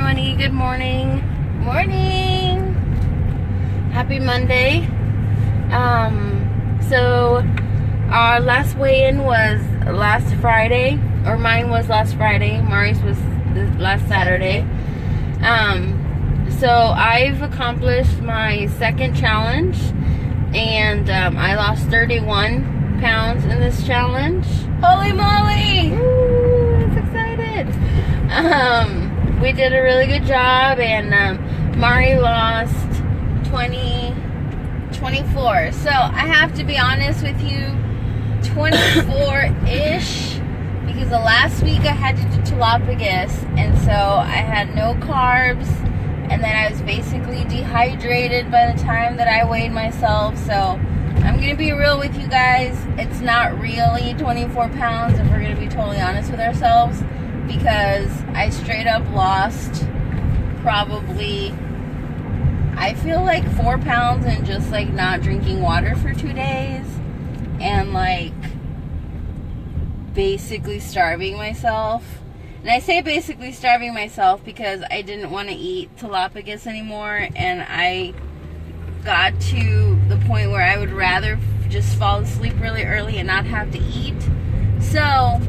honey. Good morning. Morning. Happy Monday. So our last weigh-in was last Friday, or mine was last Friday. Mari's was last Saturday. So I've accomplished my second challenge, and I lost 31 pounds in this challenge. Holy moly! Woo, I'm so excited. We did a really good job, and Mari lost 24. So I have to be honest with you, 24-ish, because the last week I had to do Challange, and so I had no carbs, and then I was basically dehydrated by the time that I weighed myself. So I'm going to be real with you guys. It's not really 24 pounds if we're going to be totally honest with ourselves, because I straight up lost probably, I feel like 4 pounds in just like not drinking water for 2 days and like basically starving myself. And I say basically starving myself because I didn't want to eat tilapia anymore, and I got to the point where I would rather just fall asleep really early and not have to eat. So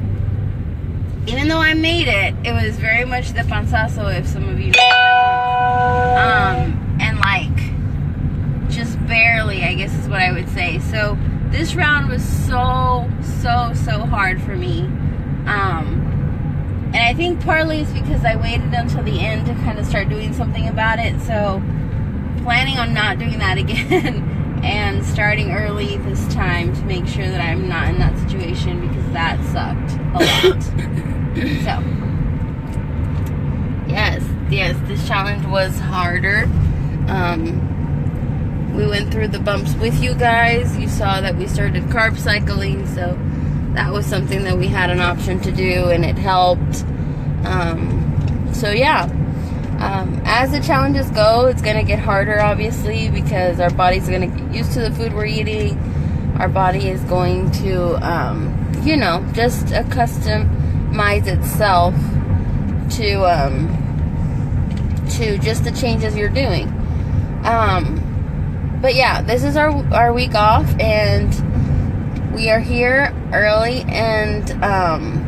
even though I made it, it was very much the panzazo, if some of you know. And like just barely, I guess is what I would say. So this round was so hard for me. And I think partly it's because I waited until the end to kind of start doing something about it. So planning on not doing that again and starting early this time to make sure that I'm not in that situation, because that sucked a lot. So yes, this challenge was harder. We went through the bumps with you guys. You saw that we started carb cycling, so that was something that we had an option to do, and it helped. So yeah, as the challenges go, it's going to get harder, obviously, because our body's going to get used to the food we're eating. Our body is going to, just accustomize itself to just the changes you're doing. But yeah, this is our week off, and we are here early and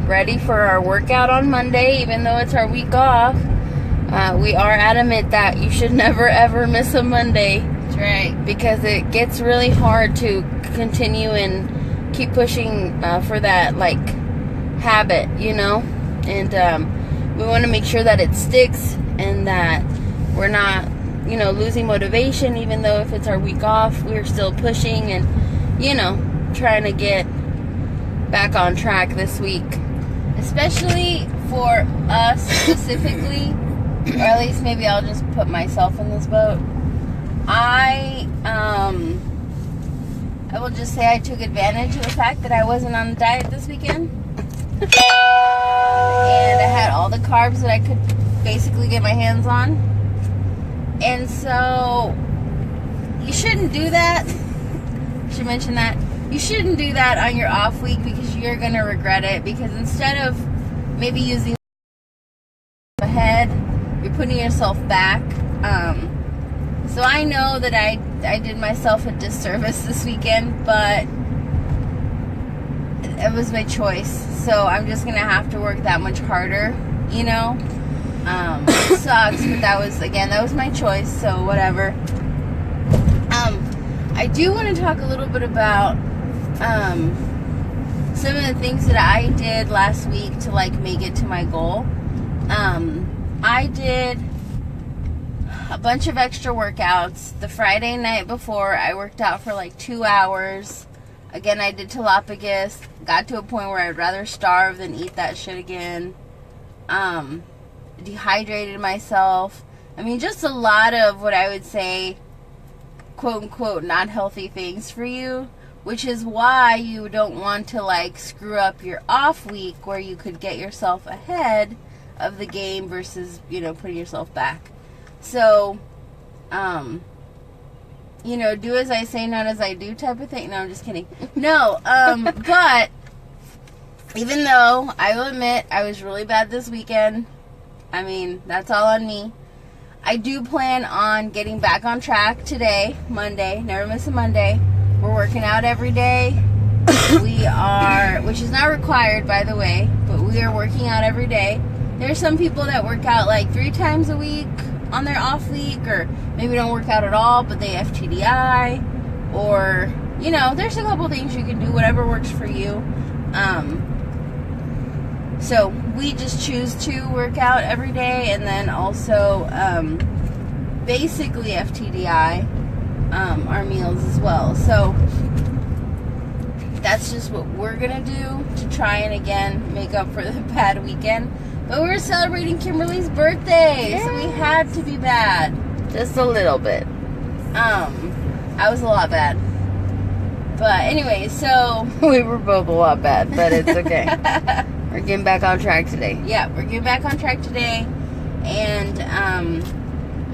ready for our workout on Monday. Even though it's our week off, we are adamant that you should never ever miss a Monday. That's right. Because it gets really hard to continue and keep pushing for that like habit, and we want to make sure that it sticks and that we're not losing motivation. Even though if it's our week off, we're still pushing and trying to get back on track this week, especially for us specifically, or at least maybe I'll just put myself in this boat. I will just say I took advantage of the fact that I wasn't on the diet this weekend. And I had all the carbs that I could basically get my hands on. And so you shouldn't do that. I should mention that. You shouldn't do that on your off week, because you're going to regret it. Because instead of maybe using ahead, you're putting yourself back. So I know that I did myself a disservice this weekend, but it was my choice. So I'm just going to have to work that much harder, It sucks, but that was my choice, so whatever. I do want to talk a little bit about some of the things that I did last week to like make it to my goal. I did a bunch of extra workouts. The Friday night before, I worked out for like 2 hours. Again, I did tilapia. Got to a point where I'd rather starve than eat that shit again. Dehydrated myself. I mean, just a lot of what I would say, quote unquote, not healthy things for you, which is why you don't want to like screw up your off week where you could get yourself ahead of the game versus, putting yourself back. So, do as I say, not as I do type of thing. No, I'm just kidding. No, but even though I will admit I was really bad this weekend, I mean, that's all on me. I do plan on getting back on track today, Monday. Never miss a Monday. We're working out every day. We are, which is not required, by the way, but we are working out every day. There's some people that work out like 3 times a week on their off week, or maybe don't work out at all, but they FTDI, or, you know, there's a couple things you can do, whatever works for you. So we just choose to work out every day, and then also basically FTDI our meals as well. So that's just what we're gonna do to try and again make up for the bad weekend. But we're celebrating Kimberly's birthday, yes. So we had to be bad. Just a little bit. I was a lot bad. But anyway, so we were both a lot bad, but it's okay. We're getting back on track today. Yeah, we're getting back on track today. And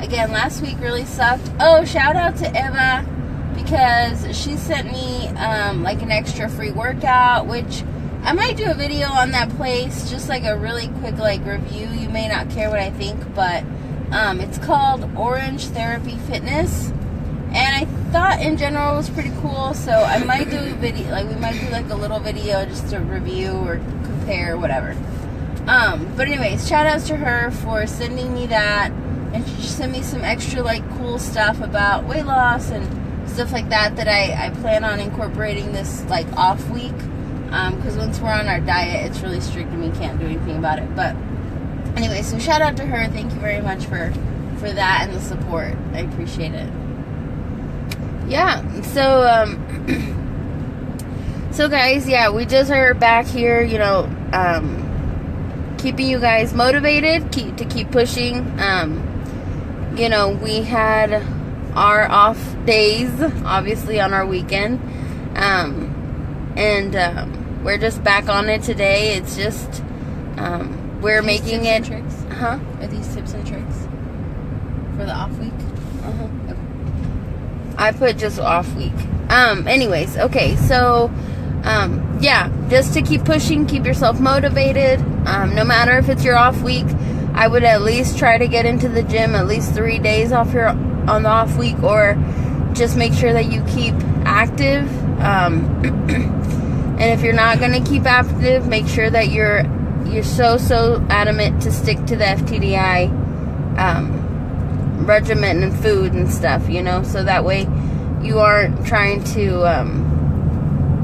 again, last week really sucked. Oh, shout out to Eva, because she sent me like an extra free workout, which I might do a video on that place, just like a really quick like review. You may not care what I think, but it's called Orange Therapy Fitness, and I thought in general it was pretty cool. So I might do a video, like we might do like a little video just to review or compare, whatever. But anyways, shout outs to her for sending me that, and she sent me some extra like cool stuff about weight loss and stuff like that that I plan on incorporating this like off week. Because once we're on our diet, it's really strict and we can't do anything about it. But anyway, so shout out to her. Thank you very much for that and the support. I appreciate it. Yeah. So so guys, yeah, we just are back here, you know, keeping you guys motivated, keep pushing. You know, we had our off days, obviously, on our weekend. And we're just back on it today. It's just we're making it. Tricks? Huh? Are these tips and tricks for the off week? Okay. I put just off week. Anyways, okay. So, yeah, just to keep pushing, keep yourself motivated. No matter if it's your off week, I would at least try to get into the gym at least 3 days on the off week, or just make sure that you keep active. And if you're not going to keep active, make sure that you're so adamant to stick to the FTDI regimen and food and stuff, you know, so that way you aren't trying to,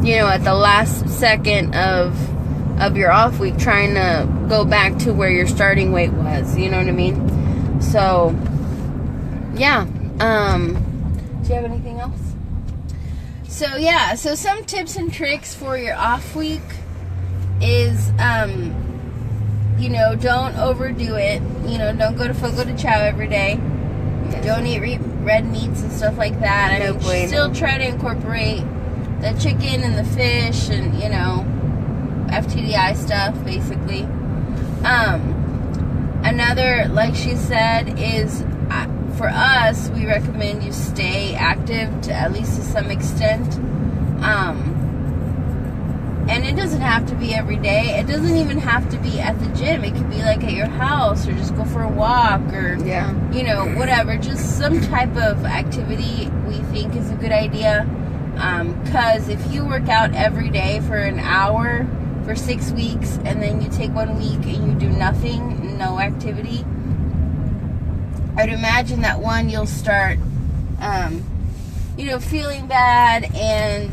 you know, at the last second of your off week trying to go back to where your starting weight was, you know what I mean? So, yeah. Do you have anything else? So yeah, so some tips and tricks for your off week is, you know, don't overdo it. You know, don't go to Fogo de Chao every day. Yes. Don't eat red meats and stuff like that. I mean, still try to incorporate the chicken and the fish and, you know, FTDI stuff, basically. Another, like she said, is for us, we recommend you stay active to at least to some extent. And it doesn't have to be every day. It doesn't even have to be at the gym. It could be like at your house, or just go for a walk, or, you know, whatever. Just some type of activity we think is a good idea. Because if you work out every day for an hour for 6 weeks, and then you take 1 week and you do nothing, no activity, I'd imagine that you'll start, you know, feeling bad, and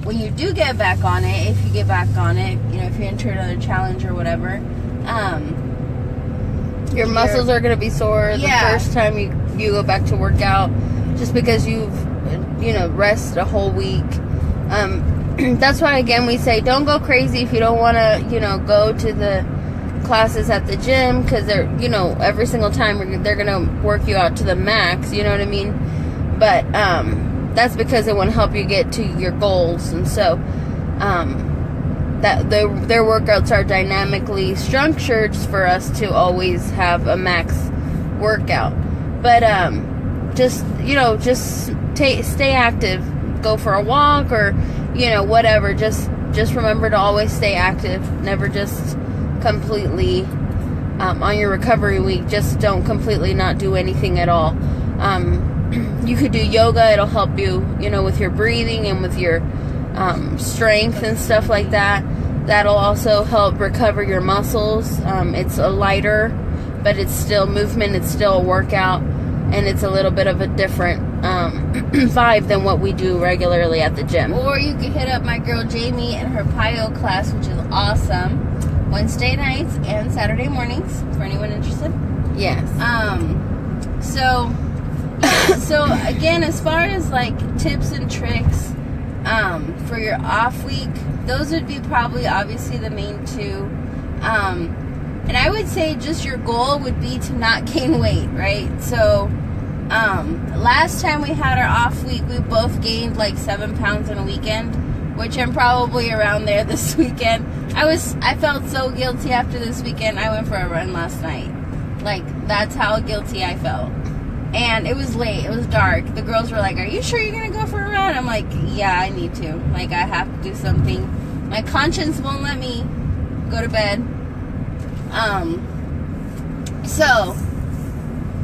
when you do get back on it, if you get back on it, you know, if you enter another challenge or whatever, your muscles are going to be sore the first time you go back to work out, just because you've, you know, rested a whole week. That's why, again, we say don't go crazy if you don't want to, you know, go to the classes at the gym, because they're, you know, every single time they're gonna work you out to the max, you know what I mean? But that's because it want to help you get to your goals, and so that their workouts are dynamically structured for us to always have a max workout. But just, you know, just stay active, go for a walk, or, you know, whatever. Just remember to always stay active. Never just completely on your recovery week. Just don't completely not do anything at all. You could do yoga. It'll help you, you know, with your breathing and with your strength and stuff like that. That'll also help recover your muscles. It's a lighter, but it's still movement. It's still a workout, and it's a little bit of a different vibe than what we do regularly at the gym. Or you could hit up my girl Jamie and her PIO class, which is awesome. Wednesday nights and Saturday mornings for anyone interested. Yes. So again, as far as like tips and tricks for your off week, those would be probably obviously the main two. And I would say just your goal would be to not gain weight, right? So last time we had our off week, we both gained like 7 pounds in a weekend, which I'm probably around there this weekend. I felt so guilty after this weekend. I went for a run last night. Like, that's how guilty I felt. And it was late. It was dark. The girls were like, "Are you sure you're going to go for a run?" I'm like, "Yeah, I need to. Like, I have to do something. My conscience won't let me go to bed." So,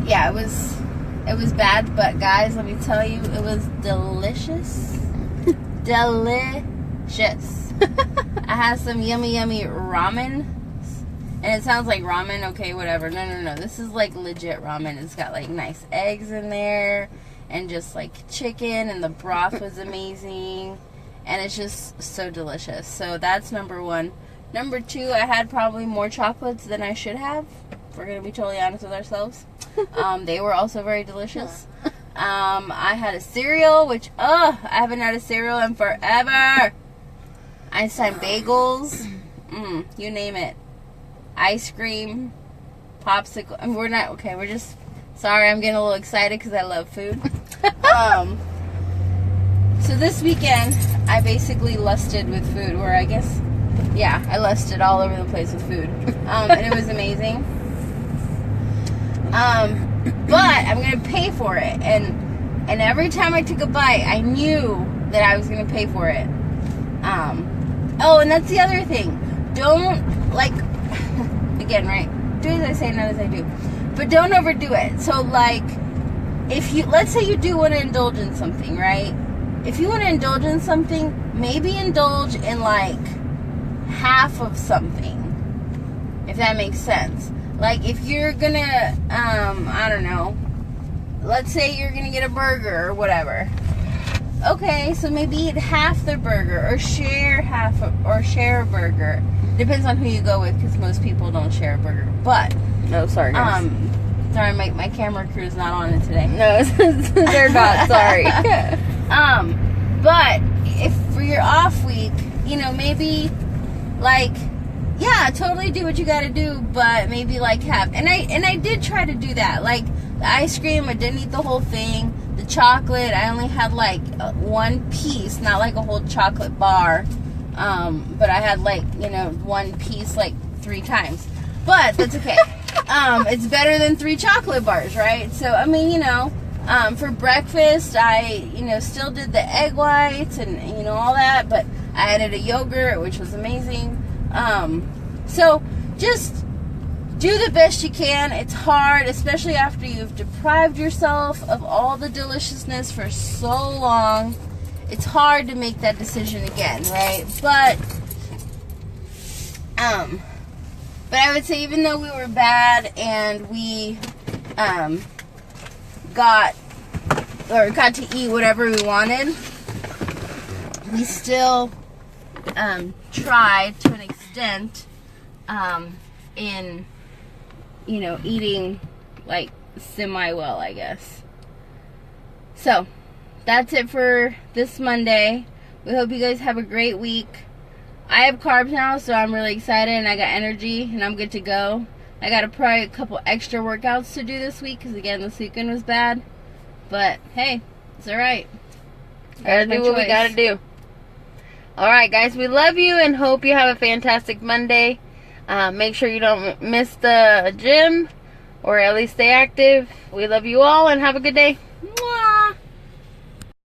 yeah, it was bad. But, guys, let me tell you, it was delicious. Delicious. I had some yummy, yummy ramen. And it sounds like ramen, okay, whatever. No. This is like legit ramen. It's got like nice eggs in there and just like chicken, and the broth was amazing. And it's just so delicious. So that's number one. Number two, I had probably more chocolates than I should have. If we're going to be totally honest with ourselves. They were also very delicious. I had a cereal, which, I haven't had a cereal in forever. Einstein bagels. You name it. Ice cream, popsicle. I mean, we're just, sorry, I'm getting a little excited because I love food. So this weekend, I basically lusted with food, or I guess, yeah, I lusted all over the place with food. And it was amazing. But I'm going to pay for it. And every time I took a bite, I knew that I was going to pay for it. And that's the other thing. Don't, like, again, right? Do as I say, not as I do. But don't overdo it. So, like, let's say you do want to indulge in something, right? If you want to indulge in something, maybe indulge in, like, half of something. If that makes sense. Like, if you're gonna, I don't know. Let's say you're gonna get a burger or whatever. Okay, so maybe eat half the burger, or share a burger. Depends on who you go with, because most people don't share a burger. But No, sorry, guys. Sorry, my camera crew is not on it today. No, they're not. Sorry. But if for your off week, you know, maybe like, yeah, totally do what you got to do, but maybe like have. And I did try to do that. Like the ice cream, I didn't eat the whole thing. The chocolate, I only had like one piece, not like a whole chocolate bar. But I had like, you know, one piece like 3 times. But that's okay. It's better than 3 chocolate bars, right? So, I mean, you know, for breakfast, I, you know, still did the egg whites and, you know, all that. But I added a yogurt, which was amazing. So, just do the best you can. It's hard, especially after you've deprived yourself of all the deliciousness for so long. It's hard to make that decision again, right? But I would say even though we were bad and we got to eat whatever we wanted, we still tried to an extent in, you know, eating like semi-well, I guess. So that's it for this Monday. We hope you guys have a great week. I have carbs now, so I'm really excited, and I got energy, and I'm good to go. I got probably a couple extra workouts to do this week, because again, this weekend was bad. But hey, it's alright. Gotta do what we gotta do. Alright, guys, we love you and hope you have a fantastic Monday. Make sure you don't miss the gym, or at least stay active. We love you all, and have a good day. Mwah!